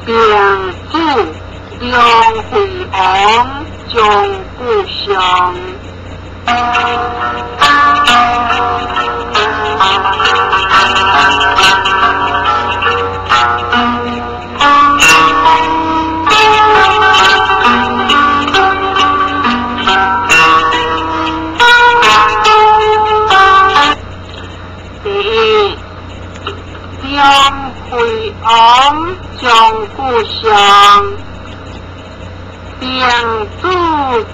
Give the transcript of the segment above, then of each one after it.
并主梁惠王将故乡。梁惠王将故乡，并主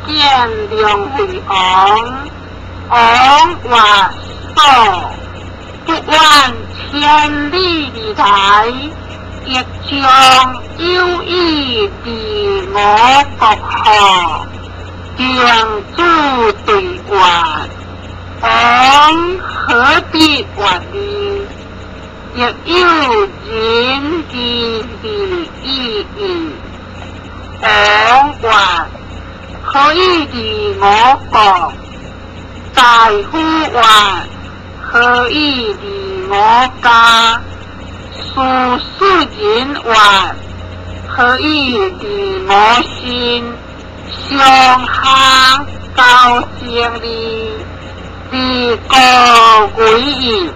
见梁惠王，王话说，不远千里而来，亦將有意避我國河，並主對話，王何必懷疑？亦有人之意義，王話可以離我國，大夫話可以離我家，術士人話可以離我心，上下高勝利，離國為義。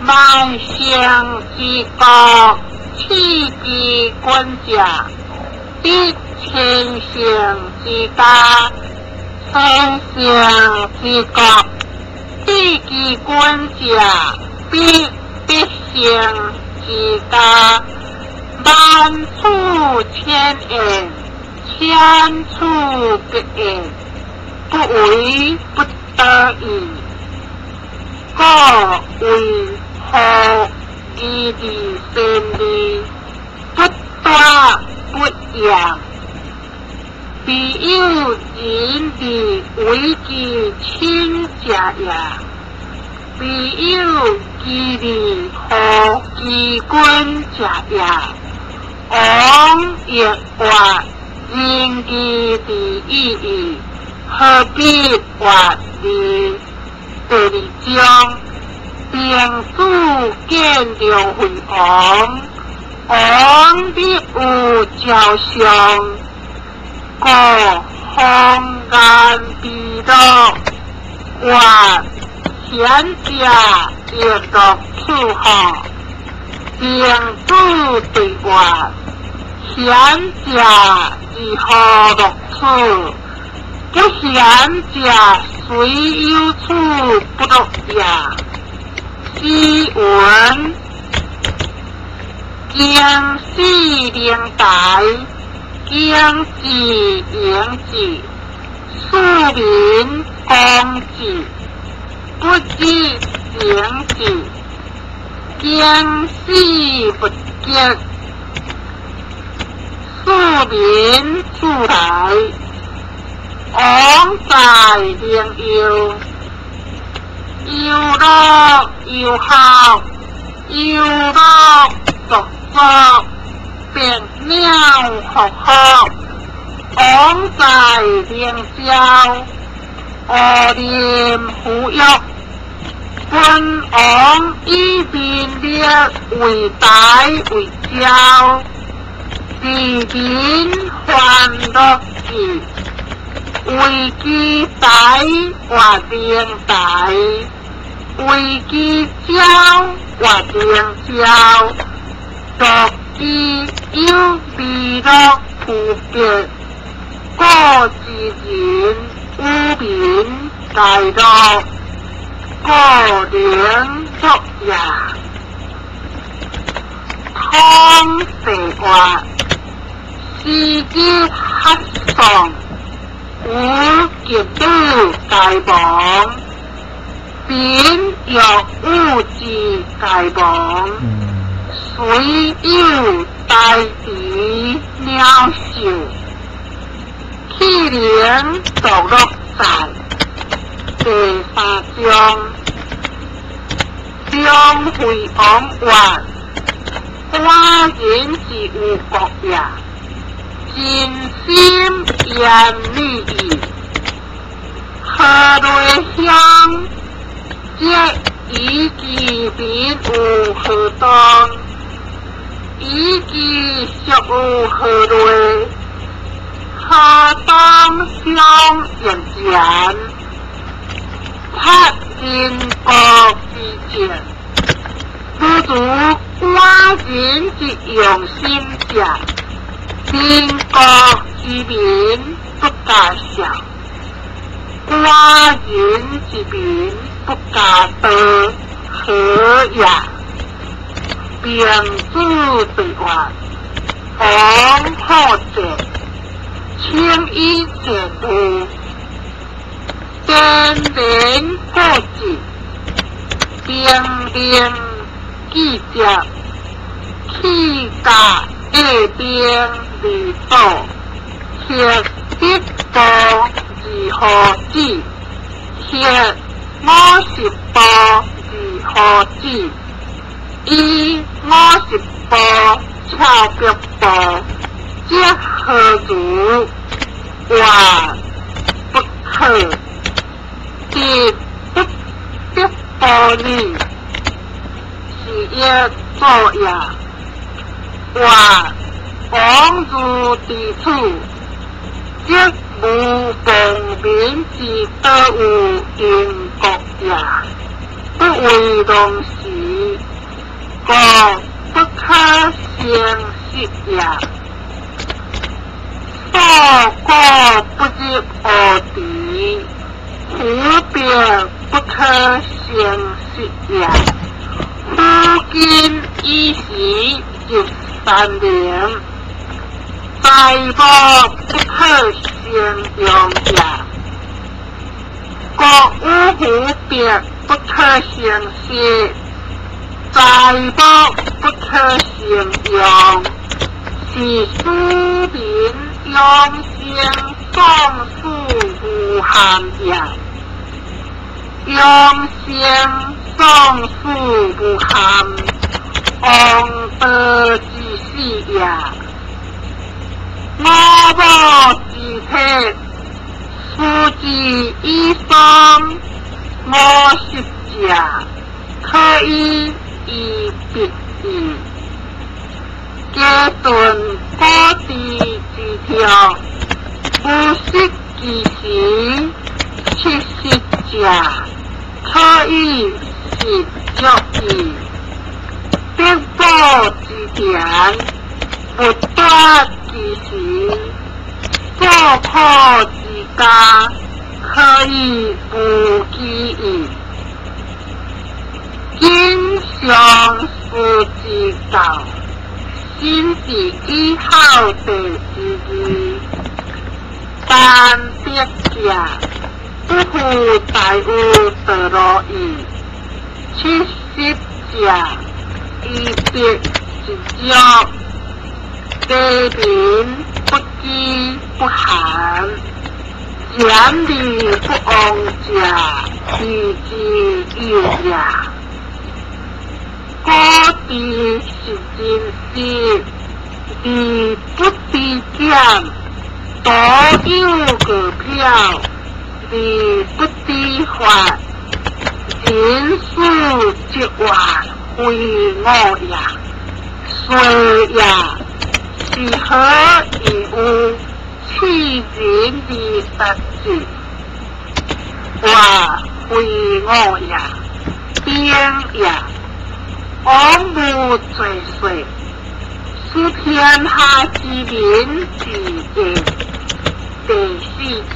萬象之國，氣之君家，必千象之家，千象之國，地之君家，必象之家，萬處千言，千處別言，不為不得已，各為何義地勝利，不多不揚，必有人地為其親家也，必有其利何其君家也。王亦話人之意義，何必話理？第二章。並主見梁惠王，王必有朝相，各方眼必樂，或賢者亦樂處合，並主對話，賢者如何樂處？不賢者雖有處不樂也。詩文經世靈代，經世應治，庶民公治，不知應治，經世不潔，庶民出來，王在靈佑。又樂又好，又樂獨作，並鳥學學，王在靈教，惡念撫育，君王以便列為大為教，治民歡樂之。為其大或靈大，為其教或靈教，獨其有利樂普遍，各之人無民大樂，各靈樂也。通世話，世之黑喪。吾極度大王，便若吾之大王，雖有大地渺小，氣靈獨樂在。第三章，梁惠王話：華人之有國也。真心嚴厲矣，何類鄉？即以其民有何當？以伊属有河类，河东向沿前，拍因国之前，不如寡人之用心者，民国之民不加少，寡人之民不加多，何也？并自对外，防破者，轻易前路，天人过节，并令记者，气家一边离岛，贴一波二号子，贴50波2号子。以50步超100步，即何如？还不可，亦不得步呢？是也作也。还往如地处，即无共民之得有因国也，不为农时。故不可相信也，所过不入恶敌，虎变不可相信也。夫今伊时入3年，财物不可相用也。国有虎变不可相信。财物不可相用，是庶民用相丧事无限也。用相丧事无限，王道之事也。我无之体，书之以上，50者，可以。以别义，皆顿各地之条，不识其时，70者，可以是作义。必报之典，不断其时，做破之家，可以不其义。经常事之道，心是以后地之义，但别者不负财物得乐意，70者以别之教，地民不饥不寒，言理不忘者，以之有也。各地是真实，而不知减，多有个票，而不知法，人事即话非我也，谁也？是何而有欺人之特质？话非我也，边也。王无罪岁，使天下之民自敬。第4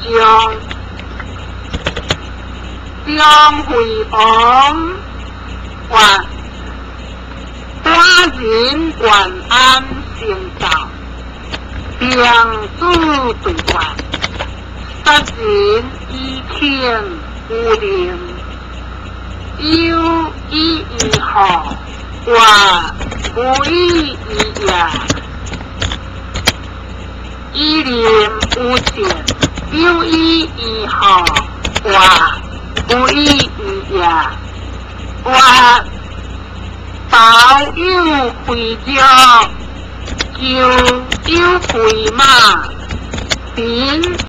章，将会王或寡人愿安成道，并主对外，杀人以天无灵，有以好。话不以也，以廉无见，有以好。话不以也，话保有回家，就有回马，并